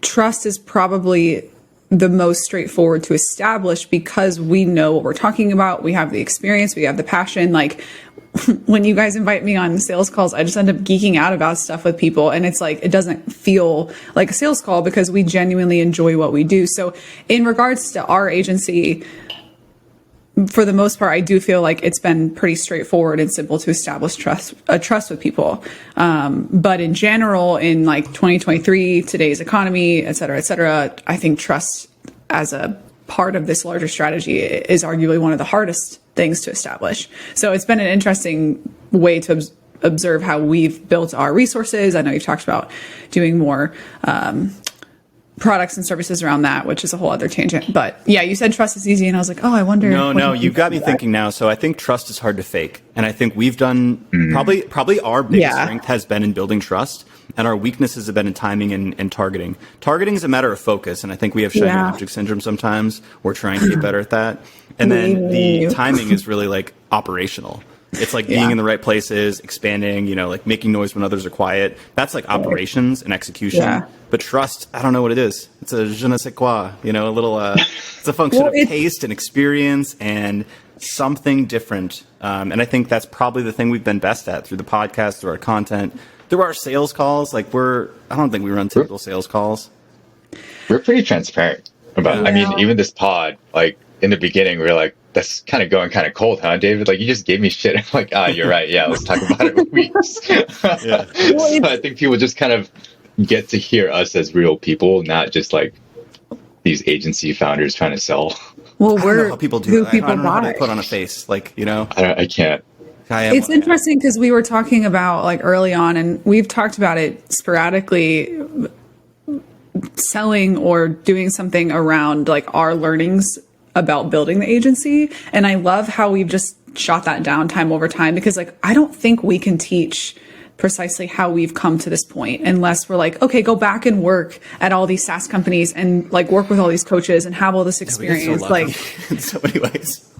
[SPEAKER 2] trust is probably the most straightforward to establish because we know what we're talking about. We have the experience, we have the passion. Like when you guys invite me on sales calls, I just end up geeking out about stuff with people. And it's like, it doesn't feel like a sales call because we genuinely enjoy what we do. So in regards to our agency, for the most part, I do feel like it's been pretty straightforward and simple to establish trust with people. But in general, in like 2023, today's economy, et cetera, I think trust as a part of this larger strategy is arguably one of the hardest things to establish. So it's been an interesting way to observe how we've built our resources. I know you've talked about doing more, products and services around that, which is a whole other tangent. But yeah, you said trust is easy. And I was like, oh, I wonder.
[SPEAKER 3] No, you've got me thinking now. So I think trust is hard to fake. And I think we've done probably our biggest strength has been in building trust. And our weaknesses have been in timing and targeting. Targeting is a matter of focus. And I think we have shiny object syndrome sometimes. We're trying to get better at that. And then the timing is really like operational. It's like being in the right places, expanding, like making noise when others are quiet. That's like operations and execution. Yeah. But trust, I don't know what it is. It's a je ne sais quoi, a little, it's a function of taste and experience and something different. And I think that's probably the thing we've been best at through the podcast, through our content, through our sales calls. Like I don't think we run typical sales calls.
[SPEAKER 4] We're pretty transparent about, I mean, even this pod, like in the beginning, we were like, that's kind of going kind of cold, huh, David? Like you just gave me shit. I'm like, you're right. Yeah, let's talk about it in weeks. So I think people just kind of get to hear us as real people, not just like these agency founders trying to sell.
[SPEAKER 2] Well,
[SPEAKER 3] I don't know how people do that. I don't know how to put on a face, like,
[SPEAKER 4] I can't.
[SPEAKER 2] It's interesting because we were talking about like early on, and we've talked about it sporadically, selling or doing something around like our learnings about building the agency. And I love how we've just shot that down time over time, because like, I don't think we can teach precisely how we've come to this point unless we're like, okay, go back and work at all these SaaS companies and like work with all these coaches and have all this experience.
[SPEAKER 3] So like in so many ways.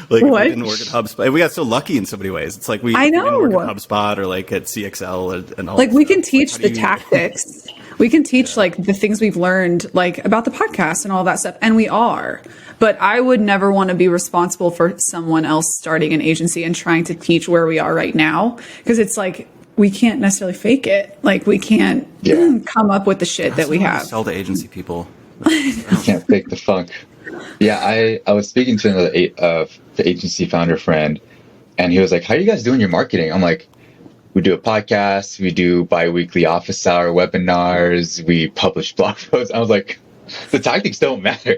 [SPEAKER 3] Like we didn't work at HubSpot. We got so lucky in so many ways. It's like we didn't work at HubSpot or like at CXL and all.
[SPEAKER 2] Like we can teach the tactics. We can teach like the things we've learned, like about the podcast and all that stuff. And we are, but I would never want to be responsible for someone else starting an agency and trying to teach where we are right now. Cause it's like, we can't necessarily fake it. Like we can't come up with the shit that we have.
[SPEAKER 3] Sell to agency people.
[SPEAKER 4] You can't fake the funk. Yeah. I was speaking to another the agency founder friend, and he was like, how are you guys doing your marketing? I'm like, we do a podcast, we do bi-weekly office hour webinars, we publish blog posts. I was like, the tactics don't matter.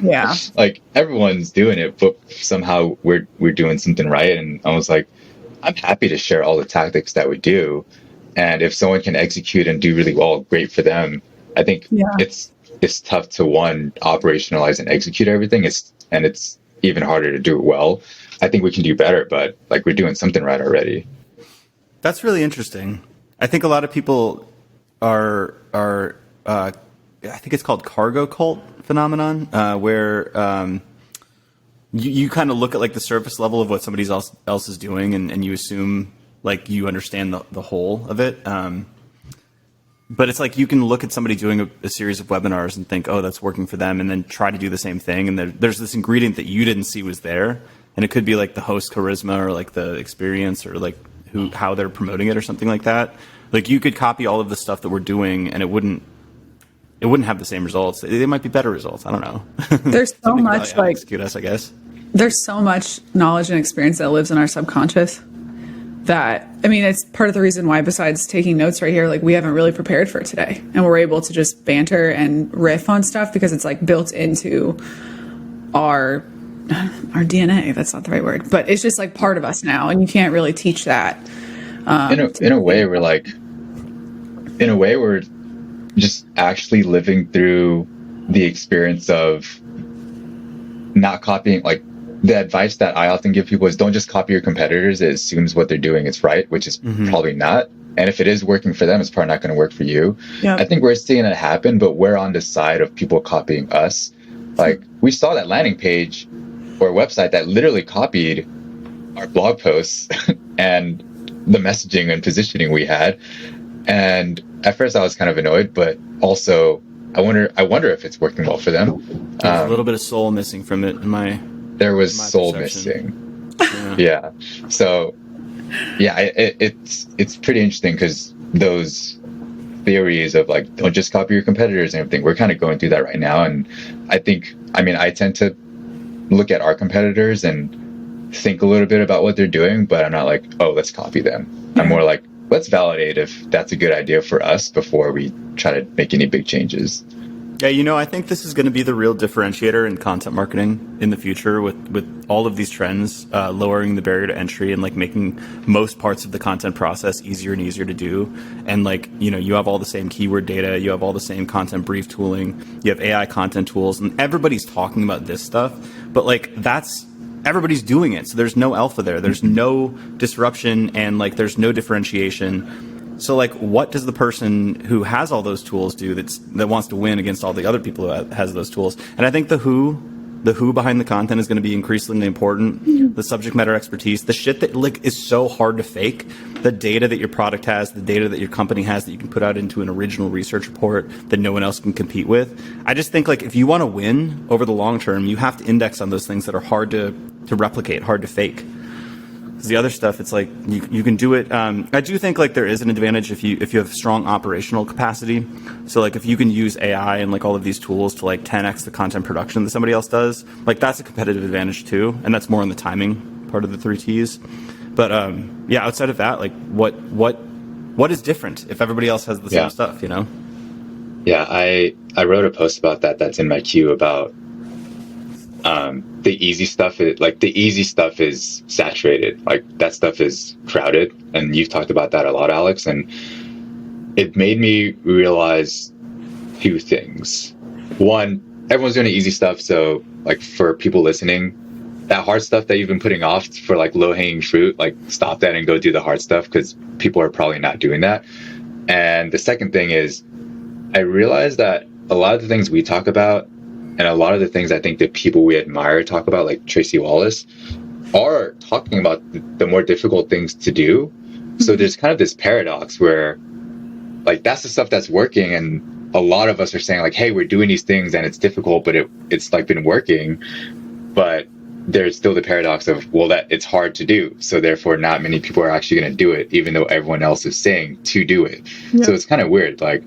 [SPEAKER 2] Yeah.
[SPEAKER 4] Like everyone's doing it, but somehow we're doing something right. And I was like, I'm happy to share all the tactics that we do. And if someone can execute and do really well, great for them. I think it's tough to operationalize and execute everything. It's even harder to do it well. I think we can do better, but like we're doing something right already.
[SPEAKER 3] That's really interesting. I think a lot of people are I think it's called cargo cult phenomenon, where you kind of look at like the surface level of what somebody else is doing, and you assume like you understand the whole of it. But it's like you can look at somebody doing a series of webinars and think, oh, that's working for them, and then try to do the same thing. And there's this ingredient that you didn't see was there, and it could be like the host charisma or like the experience or like how they're promoting it or something like that. Like you could copy all of the stuff that we're doing and it wouldn't have the same results. They might be better results. I don't know.
[SPEAKER 2] There's so much like
[SPEAKER 3] execute us, I guess.
[SPEAKER 2] There's so much knowledge and experience that lives in our subconscious that, I mean, it's part of the reason why, besides taking notes right here, like we haven't really prepared for today, and we're able to just banter and riff on stuff because it's like built into our DNA. That's not the right word, but it's just like part of us now, and you can't really teach that.
[SPEAKER 4] In a way, we're just actually living through the experience of not copying. Like the advice that I often give people is don't just copy your competitors. It assumes what they're doing is right, which is probably not. And if it is working for them, it's probably not going to work for you. Yep. I think we're seeing it happen, but we're on the side of people copying us. Like we saw that landing page or website that literally copied our blog posts and the messaging and positioning we had. And at first I was kind of annoyed, but also I wonder if it's working well for them.
[SPEAKER 3] There's a little bit of soul missing from it in my
[SPEAKER 4] There was
[SPEAKER 3] my
[SPEAKER 4] soul
[SPEAKER 3] perception.
[SPEAKER 4] missing. Yeah. So yeah, it's pretty interesting because those theories of like, don't just copy your competitors and everything, we're kind of going through that right now. And I tend to look at our competitors and think a little bit about what they're doing, but I'm not like, oh, let's copy them. I'm more like, let's validate if that's a good idea for us before we try to make any big changes.
[SPEAKER 3] Yeah, I think this is going to be the real differentiator in content marketing in the future with all of these trends, lowering the barrier to entry and like making most parts of the content process easier and easier to do. And like, you have all the same keyword data, you have all the same content brief tooling, you have AI content tools, and everybody's talking about this stuff, but like everybody's doing it. So there's no alpha there. There's no disruption and like there's no differentiation. So like, what does the person who has all those tools do that wants to win against all the other people who has those tools? And I think the who behind the content is going to be increasingly important. The subject matter expertise, the shit that like is so hard to fake, the data that your product has, the data that your company has that you can put out into an original research report that no one else can compete with. I just think like if you want to win over the long term, you have to index on those things that are hard to replicate, hard to fake. Because the other stuff, it's like you can do it. I do think like there is an advantage if you have strong operational capacity. So like if you can use AI and like all of these tools to like 10x the content production that somebody else does, like that's a competitive advantage too. And that's more on the timing part of the 3 T's. But yeah, outside of that, like what is different if everybody else has the same stuff,
[SPEAKER 4] Yeah, I wrote a post about that. That's in my queue about the easy stuff. The easy stuff is saturated. Like that stuff is crowded, and you've talked about that a lot, Alex. And it made me realize 2 things. One, everyone's doing the easy stuff. So like for people listening, that hard stuff that you've been putting off for like low hanging fruit, like stop that and go do the hard stuff because people are probably not doing that. And the second thing is I realized that a lot of the things we talk about and a lot of the things I think that people we admire talk about, like Tracy Wallace, are talking about the more difficult things to do. So there's kind of this paradox where like that's the stuff that's working, and a lot of us are saying like, hey, we're doing these things and it's difficult, but it's like been working. But there's still the paradox of, well, that it's hard to do. So therefore not many people are actually going to do it, even though everyone else is saying to do it. Yeah. So it's kind of weird. Like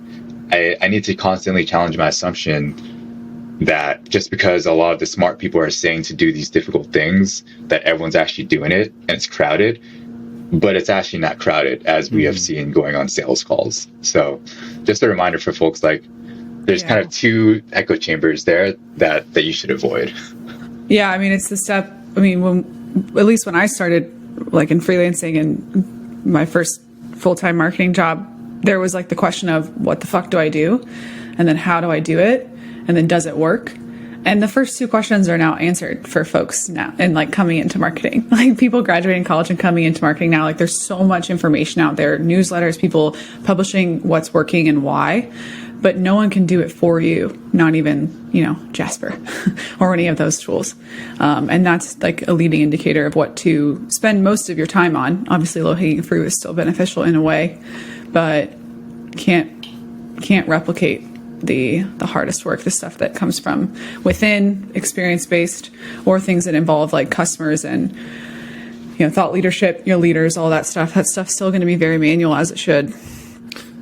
[SPEAKER 4] I need to constantly challenge my assumption that just because a lot of the smart people are saying to do these difficult things, that everyone's actually doing it and it's crowded, but it's actually not crowded, as we have seen going on sales calls. So just a reminder for folks, like there's kind of 2 echo chambers there that you should avoid.
[SPEAKER 2] Yeah. I mean, it's the step. I mean, at least when I started like in freelancing and my first full-time marketing job, there was like the question of what the fuck do I do? And then how do I do it? And then does it work? And the first 2 questions are now answered for folks now and like coming into marketing, like people graduating college and coming into marketing now. Like there's so much information out there, newsletters, people publishing what's working and why, but no one can do it for you. Not even, Jasper or any of those tools. And that's like a leading indicator of what to spend most of your time on. Obviously low hanging fruit is still beneficial in a way, but can't replicate the hardest work, the stuff that comes from within, experience-based, or things that involve like customers and, thought leadership, your leaders, all that stuff. That stuff's still going to be very manual, as it should.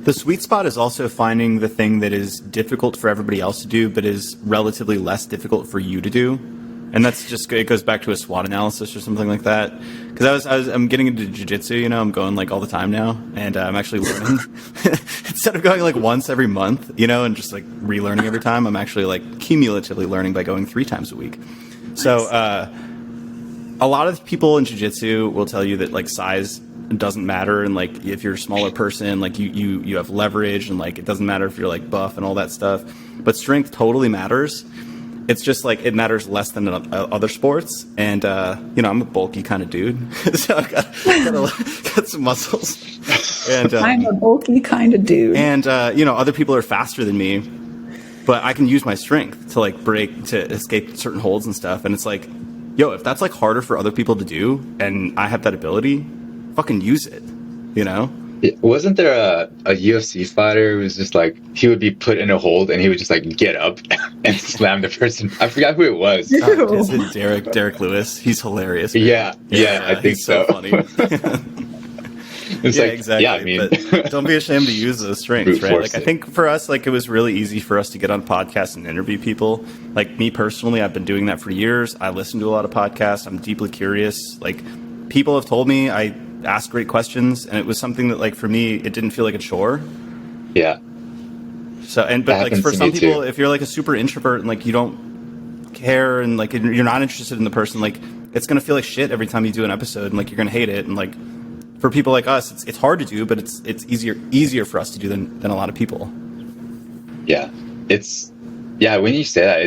[SPEAKER 3] The sweet spot is also finding the thing that is difficult for everybody else to do, but is relatively less difficult for you to do. And that's just, it goes back to a SWOT analysis or something like that. Because I'm getting into jiu-jitsu, I'm going like all the time now, and I'm actually learning. Instead of going like once every month, and just like relearning every time, I'm actually like cumulatively learning by going 3 times a week. Nice. So a lot of people in jiu-jitsu will tell you that like size doesn't matter, and like if you're a smaller person, like you have leverage, and like it doesn't matter if you're like buff and all that stuff, but strength totally matters. It's just like it matters less than other sports, and I'm a bulky kind of dude, so I've got some muscles, and
[SPEAKER 2] I'm a bulky kind of dude,
[SPEAKER 3] and other people are faster than me, but I can use my strength to like to escape certain holds and stuff, and it's like, if that's like harder for other people to do, and I have that ability, fucking use it,
[SPEAKER 4] Wasn't there a UFC fighter who was just like, he would be put in a hold and he would just like get up and slam the person? I forgot who it was.
[SPEAKER 3] Is it Derek Lewis? He's hilarious. Man.
[SPEAKER 4] Yeah, I think so.
[SPEAKER 3] Funny.
[SPEAKER 4] It's
[SPEAKER 3] exactly.
[SPEAKER 4] Yeah, I mean,
[SPEAKER 3] but don't be ashamed to use those strengths, right? Like, I think for us, like, it was really easy for us to get on podcasts and interview people. Like, me personally, I've been doing that for years. I listen to a lot of podcasts. I'm deeply curious. Like, people have told me I ask great questions, and it was something that, like, for me, it didn't feel like a chore.
[SPEAKER 4] Yeah.
[SPEAKER 3] So, but like for some people, if you're like a super introvert and like you don't care and like you're not interested in the person, like it's gonna feel like shit every time you do an episode, and like you're gonna hate it. And like for people like us, it's hard to do, but it's easier for us to do than a lot of people.
[SPEAKER 4] Yeah, when you say that,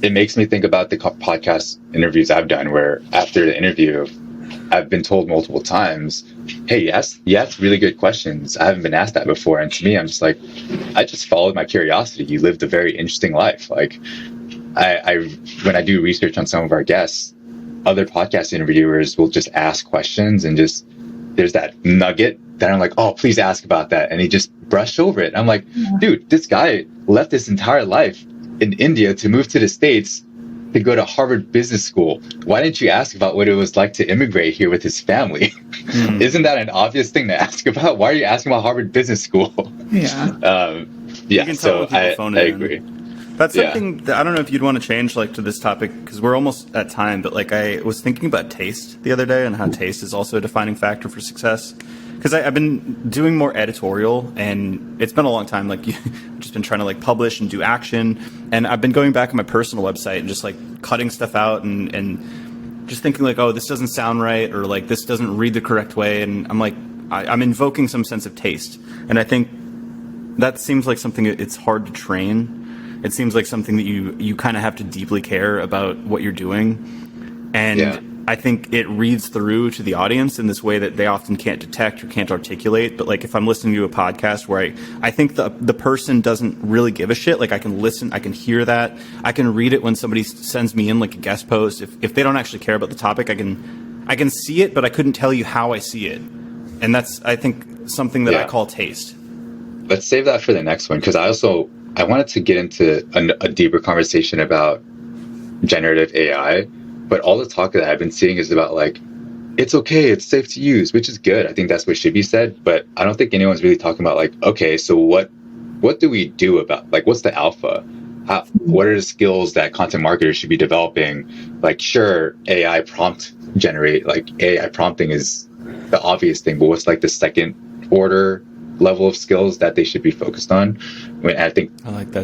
[SPEAKER 4] it makes me think about the podcast interviews I've done, where after the interview, I've been told multiple times, hey, you asked really good questions. I haven't been asked that before. And to me, I'm just like, I just followed my curiosity. You lived a very interesting life. Like, when I do research on some of our guests, other podcast interviewers will just ask questions, and just there's that nugget that I'm like, oh, please ask about that. And he just brushed over it. I'm like, dude, this guy left his entire life in India to move to the States to go to Harvard Business School. Why didn't you ask about what it was like to immigrate here with his family? Isn't that an obvious thing to ask about? Why are you asking about Harvard Business School?
[SPEAKER 3] Yeah.
[SPEAKER 4] So I agree.
[SPEAKER 3] That's something that I don't know if you'd want to change like to this topic, because we're almost at time, but like I was thinking about taste the other day, and how taste is also a defining factor for success. Because I've been doing more editorial, and it's been a long time. Like, I've just been trying to like publish and do action, and I've been going back on my personal website and just like cutting stuff out and just thinking like, oh, this doesn't sound right, or like this doesn't read the correct way, and I'm like, I'm invoking some sense of taste, and I think that seems like something it's hard to train. It seems like something that you kind of have to deeply care about what you're doing, and I think it reads through to the audience in this way that they often can't detect or can't articulate. But like if I'm listening to a podcast where I think the person doesn't really give a shit, like I can listen, I can hear that, I can read it when somebody sends me in like a guest post. If they don't actually care about the topic, I can see it, but I couldn't tell you how I see it. And that's, I think, something that I call taste.
[SPEAKER 4] Let's save that for the next one, because I wanted to get into a deeper conversation about generative AI. But all the talk that I've been seeing is about like, it's okay, it's safe to use, which is good. I think that's what should be said. But I don't think anyone's really talking about like, okay, so what do we do about, like, what's the alpha? What are the skills that content marketers should be developing? Like, sure, AI prompting is the obvious thing, but what's like the second order level of skills that they should be focused on? I mean, I think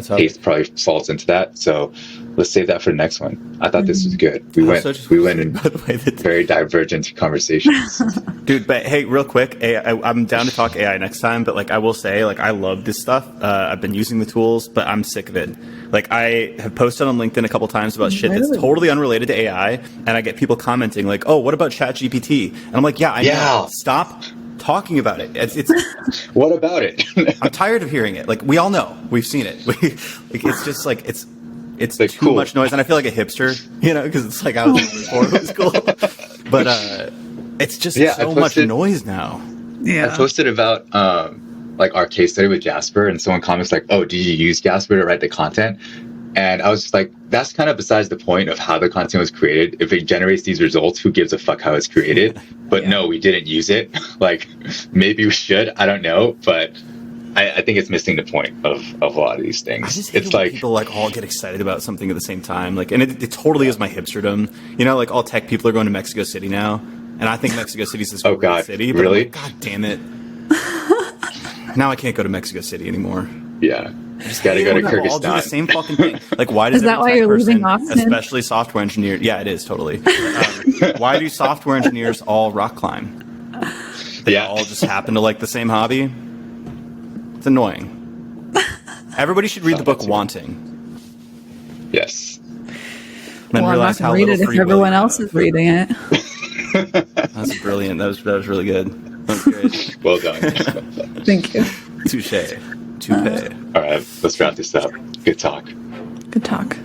[SPEAKER 4] taste probably falls into that. So let's save that for the next one. I thought this was good. We went in very divergent conversations.
[SPEAKER 3] Dude, but hey, real quick, I'm down to talk AI next time, but like I will say, like I love this stuff. I've been using the tools, but I'm sick of it. Like I have posted on LinkedIn a couple times about shit that's totally unrelated to AI, and I get people commenting like, "Oh, what about ChatGPT?" And I'm like, "Yeah, I know. Stop talking about it. It's
[SPEAKER 4] what about it?"
[SPEAKER 3] I'm tired of hearing it. Like we all know, we've seen it. Like it's just like it's like too much noise, and I feel like a hipster, because it's like I was before it was cool. But it's just so much noise now.
[SPEAKER 4] I posted about like our case study with Jasper, and someone comments like, "Oh, did you use Jasper to write the content?" And I was just like, that's kind of besides the point of how the content was created. If it generates these results, who gives a fuck how it's created? But no, we didn't use it. Like, maybe we should. I don't know. But I think it's missing the point of a lot of these things.
[SPEAKER 3] I just hate
[SPEAKER 4] it's
[SPEAKER 3] when
[SPEAKER 4] like
[SPEAKER 3] people like all get excited about something at the same time. Like, and it totally is my hipsterdom. You know, like all tech people are going to Mexico City now. And I think Mexico City's this great city. But
[SPEAKER 4] really?
[SPEAKER 3] I'm like, God damn it. Now I can't go to Mexico City anymore.
[SPEAKER 4] Yeah. Just gotta go to Kyrgyzstan.
[SPEAKER 3] All do the same fucking thing. Like, why does
[SPEAKER 2] is that why you're leaving Austin?
[SPEAKER 3] Especially software engineers? Yeah, it is totally. Why do software engineers all rock climb? They all just happen to like the same hobby. It's annoying. Everybody should read the book Wanting.
[SPEAKER 4] Yes.
[SPEAKER 2] Well, I'm not going to read it if everyone else is reading it.
[SPEAKER 3] That's brilliant. That was really good. That was great.
[SPEAKER 4] Well done.
[SPEAKER 2] Thank you.
[SPEAKER 3] Touche. Toupee.
[SPEAKER 4] All right, let's wrap this up. Good talk.
[SPEAKER 2] Good talk.